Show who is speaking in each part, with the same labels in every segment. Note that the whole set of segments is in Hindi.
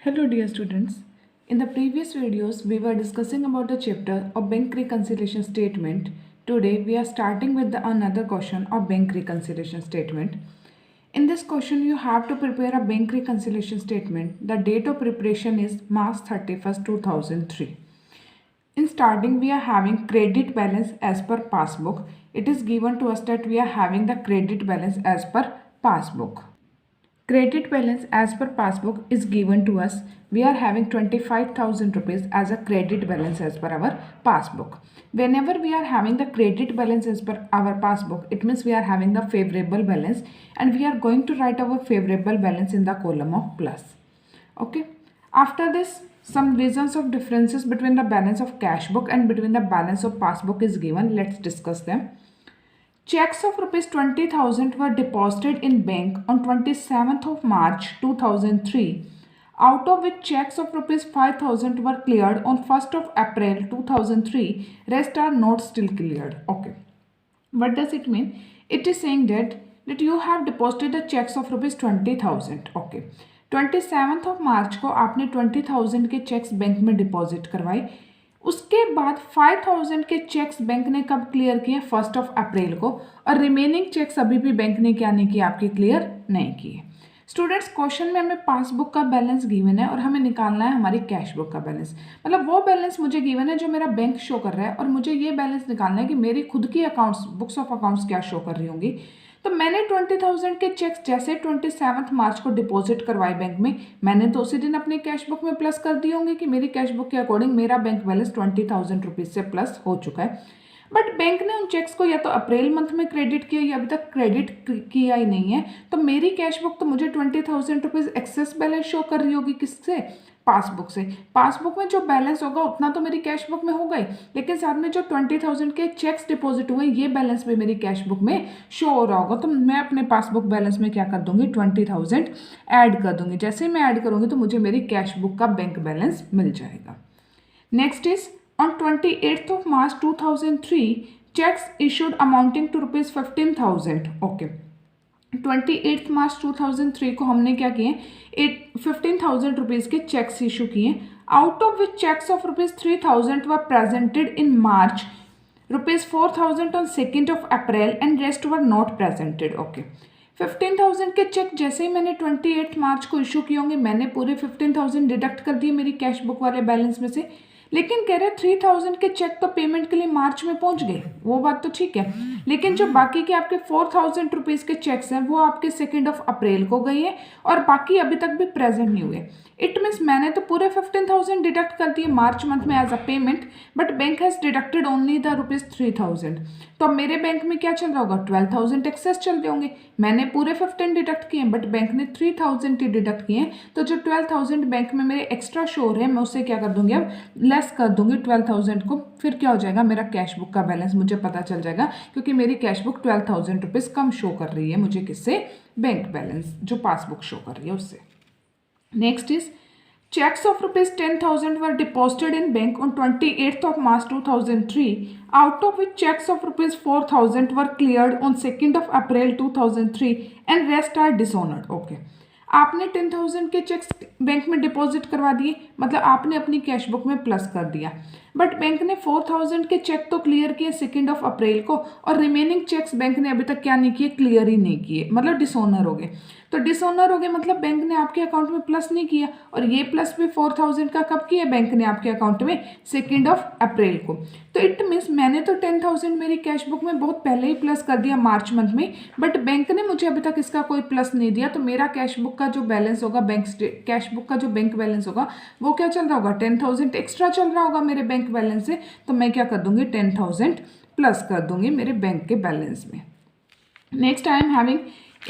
Speaker 1: Hello dear students. In the previous videos we were discussing about the chapter of bank reconciliation statement. Today we are starting with another question of bank reconciliation statement. In this question you have to prepare a bank reconciliation statement. The date of preparation is March 31st 2003. In starting we are having credit balance as per passbook. It is given to us that we are having the credit balance as per passbook. Credit balance as per passbook is given to us. We are having 25,000 rupees as a credit balance as per our passbook. Whenever we are having the credit balance as per our passbook, it means we are having the favorable balance and we are going to write our favorable balance in the column of plus. Okay. After this, some reasons of differences between the balance of cash book and between the balance of passbook is given. Let's discuss them. Checks of rupees 20,000 were deposited in bank on 27th of March 2003, out of which checks of rupees 5,000 were cleared on 1st of April 2003. Rest are not still cleared. Okay. What does it mean? It is saying that you have deposited the checks of rupees 20,000. Okay. 27th of मार्च को आपने 20,000 के चेक्स बैंक में डिपॉजिट करवाए. उसके बाद 5,000 के चेक्स बैंक ने कब क्लियर किए? 1st ऑफ अप्रैल को. और रिमेनिंग चेक्स अभी भी बैंक ने क्या नहीं किए? आपके क्लियर नहीं किए. स्टूडेंट्स, क्वेश्चन में हमें पासबुक का बैलेंस गिवन है और हमें निकालना है हमारी कैश बुक का बैलेंस. मतलब वो बैलेंस मुझे गिवन है जो मेरा बैंक शो कर रहा है और मुझे ये बैलेंस निकालना है कि मेरी खुद की अकाउंट्स, बुक्स ऑफ अकाउंट्स क्या शो कर रही होंगी. तो मैंने 20,000 के चेक्स जैसे 27 मार्च को डिपॉजिट करवाए बैंक में, मैंने तो उसी दिन अपने कैश बुक में प्लस कर दिए होंगे कि मेरी कैश बुक के अकॉर्डिंग मेरा बैंक बैलेंस 20,000 रुपीज़ से प्लस हो चुका है. बट बैंक ने उन चेक्स को या तो अप्रैल मंथ में क्रेडिट किया या अभी तक क्रेडिट किया ही नहीं है. तो मेरी कैश बुक तो मुझे 20,000 रुपीज़ एक्सेस बैलेंस शो कर रही होगी. किससे? पासबुक से. पासबुक में जो बैलेंस होगा उतना तो मेरी कैश बुक में होगा ही, लेकिन साथ में जो 20,000 के चेक्स डिपॉजिट हुए ये बैलेंस भी मेरी कैश बुक में शो हो रहा होगा. तो मैं अपने पासबुक बैलेंस में क्या कर दूंगी? 20,000 ऐड कर दूंगी. जैसे ही मैं ऐड करूंगी तो मुझे मेरी कैश बुक का बैंक बैलेंस मिल जाएगा. Next is on 28th of March 2003, checks issued amounting to rupees 15,000. Okay. 28 March 2003 को हमने क्या किए? 15,000 रुपीज़ के चेक्स इशू किए. Out of which cheques of rupees 3,000 were presented in March, rupees 4,000 on 2nd of April and rest were not presented. Okay. 15,000 के चेक जैसे ही मैंने 28 मार्च को इशू किए होंगे, मैंने पूरे 15,000 डिडक्ट कर दिए मेरी कैश बुक वाले बैलेंस में से. लेकिन कह रहे 3,000 के चेक तो पेमेंट के लिए मार्च में पहुंच गए, वो बात तो ठीक है. लेकिन जो बाकी के आपके 4,000 रुपीज़ के चेक्स हैं वो आपके 2nd of April को गए हैं और बाकी अभी तक भी प्रेजेंट नहीं हुए. इट मीन्स मैंने तो पूरे 15,000 डिडक्ट कर दिए मार्च मंथ में as a payment, but bank has deducted only the rupees 3,000. तो अब मेरे बैंक में क्या चल रहा होगा? 12,000 एक्सेस चल रहे होंगे. मैंने पूरे 15 डिडक्ट किए हैं बट बैंक ने 3,000 ही डिडक्ट किए हैं. तो जो 12,000 बैंक में मेरे एक्स्ट्रा शो हो रहे हैं मैं उससे क्या कर दूंगी? अब लेस कर दूंगी 12,000 को. फिर क्या हो जाएगा? मेरा कैश बुक का बैलेंस मुझे पता चल जाएगा, क्योंकि मेरी कैश बुक 12,000 रुपीज़ कम शो कर रही है मुझे. किससे? बैंक बैलेंस जो पासबुक शो कर रही है उससे. Next is checks of rupees 10,000 were deposited in bank on 28th of March 2003, out of which checks of rupees 4,000 were cleared on 2nd of April 2003 and rest are dishonored. Okay. आपने 10,000 के चेक्स बैंक में डिपॉजिट करवा दिए, मतलब आपने अपनी कैश बुक में प्लस कर दिया. बट बैंक ने 4,000 के चेक तो क्लियर किए 2nd of April को और रिमेनिंग चेक्स बैंक ने अभी तक क्या नहीं किए? क्लियर ही नहीं किए, मतलब डिसऑनर हो गए. तो डिसऑनर हो गए मतलब बैंक ने आपके अकाउंट में प्लस नहीं किया, और ये प्लस भी 4,000 का कब किया बैंक ने आपके अकाउंट में? 2nd of April को. तो इट मीन्स मैंने तो 10,000 मेरी कैश बुक में बहुत पहले ही प्लस कर दिया मार्च मंथ में, बट बैंक ने मुझे अभी तक इसका कोई प्लस नहीं दिया. तो मेरा कैश बुक का जो बैलेंस होगा, कैश बुक का जो बैंक बैलेंस होगा वो क्या चल रहा होगा? 10,000 एक्स्ट्रा चल रहा होगा मेरे बैंक बैलेंस से. तो मैं क्या कर दूंगी? 10,000 प्लस कर दूंगी मेरे बैंक के बैलेंस में. Next I am having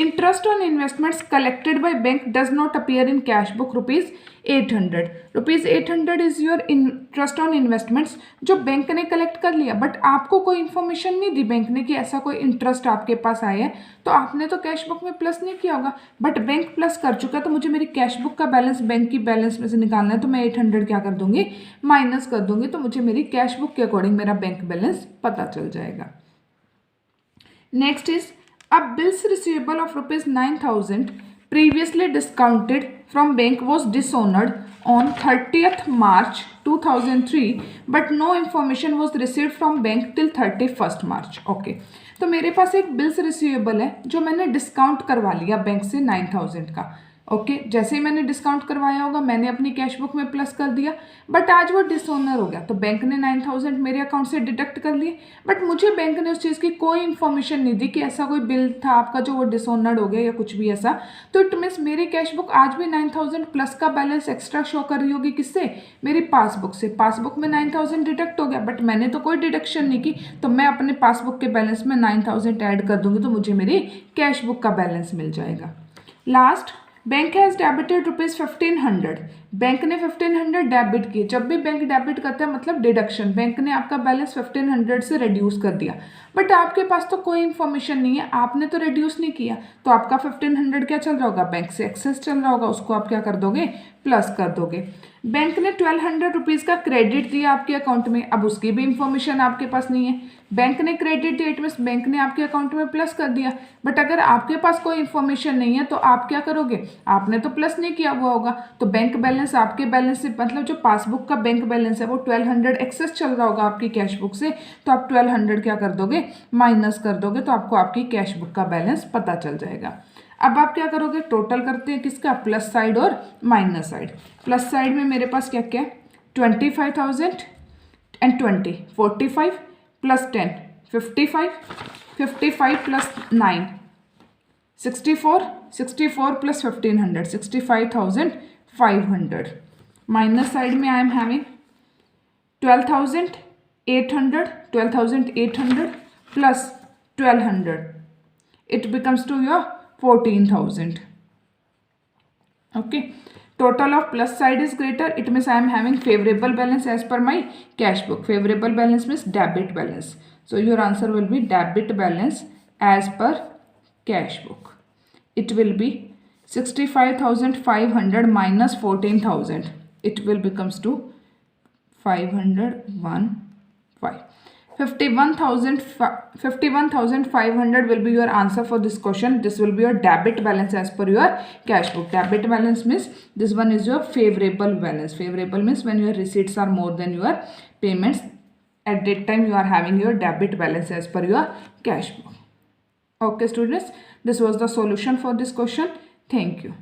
Speaker 1: interest on investments collected by bank does not appear in cash book rupees 800. rupees 800 is your interest on investments जो बैंक ने कलेक्ट कर लिया, बट आपको कोई इन्फॉर्मेशन नहीं दी बैंक ने कि ऐसा कोई इंटरेस्ट आपके पास आया है. तो आपने तो कैश बुक में प्लस नहीं किया होगा, बट बैंक प्लस कर चुका है. तो मुझे मेरी कैश बुक का बैलेंस बैंक की बैलेंस में से निकालना है. तो मैं 800 क्या कर दूंगी? माइनस कर दूंगी. तो मुझे मेरी कैश बुक के अकॉर्डिंग मेरा बैंक बैलेंस पता चल जाएगा. Next is a bills receivable of rupees 9,000 previously discounted from bank was dishonored on 30th March 2003 but no information was received from bank till 31st March. Okay तो मेरे पास एक बिल्स रिसीवेबल है जो मैंने डिस्काउंट करवा लिया बैंक से 9000 का. ओके जैसे ही मैंने डिस्काउंट करवाया होगा मैंने अपनी कैश बुक में प्लस कर दिया, बट आज वो डिसऑनर हो गया तो बैंक ने 9000 मेरे अकाउंट से डिडक्ट कर लिए, बट मुझे बैंक ने उस चीज़ की कोई इन्फॉर्मेशन नहीं दी कि ऐसा कोई बिल था आपका जो वो डिसऑनर्ड हो गया या कुछ भी ऐसा. तो इट मीन्स मेरी कैश बुक आज भी 9000 प्लस का बैलेंस एक्स्ट्रा शो कर रही होगी. किससे? मेरी पासबुक से. पासबुक में 9000 डिडक्ट हो गया बट मैंने तो कोई डिडक्शन नहीं की, तो मैं अपने पासबुक के बैलेंस में 9000 ऐड कर दूंगी तो मुझे मेरी कैश बुक का बैलेंस मिल जाएगा. Last, bank has debited ₹1500. Bank ने 1500 डेबिट किए. जब भी बैंक डेबिट करता है मतलब डिडक्शन, बैंक ने आपका बैलेंस 1500 से रिड्यूस कर दिया, बट आपके पास तो कोई इन्फॉर्मेशन नहीं है, आपने तो रिड्यूस नहीं किया, तो आपका 1500 क्या चल रहा होगा? बैंक से एक्सेस चल रहा होगा, उसको आप क्या कर दोगे? प्लस कर दोगे. बैंक ने 1200 रुपीज़ का क्रेडिट दिया आपके अकाउंट में, अब उसकी भी इंफॉर्मेशन आपके पास नहीं है. बैंक ने क्रेडिट दिया इट मीन्स बैंक ने आपके अकाउंट में प्लस कर दिया, बट अगर आपके पास कोई इन्फॉर्मेशन नहीं है तो आप क्या करोगे? आपने तो प्लस नहीं किया हुआ होगा, तो बैंक बैलेंस आपके बैलेंस से मतलब जो पासबुक का बैंक बैलेंस है वो 1200 एक्सेस चल रहा होगा आपकी कैश बुक से, तो आप 1200 क्या कर दोगे? माइनस कर दोगे, तो आपको आपकी कैश बुक का बैलेंस पता चल जाएगा. अब आप क्या करोगे? टोटल करते हैं किसका? प्लस साइड और माइनस साइड. प्लस साइड में मेरे पास क्या क्या है? 25,000 and 20 45 plus 10 55 55 plus 9 64 64 plus 1500 65,500. Minus side में I am having 12,800 plus 1200 it becomes to your 14,000. Okay, total of plus side is greater, it means I am having favorable balance as per my cash book. Favorable balance means debit balance, so your answer will be debit balance as per cash book. It will be 65,500 minus 14,000, it will becomes to 501 5. 51,500 will be your answer for this question. This will be your debit balance as per your cash book. Debit balance means this one is your favorable balance. Favorable means when your receipts are more than your payments, at that time you are having your debit balance as per your cash book. Okay students, this was the solution for this question. Thank you.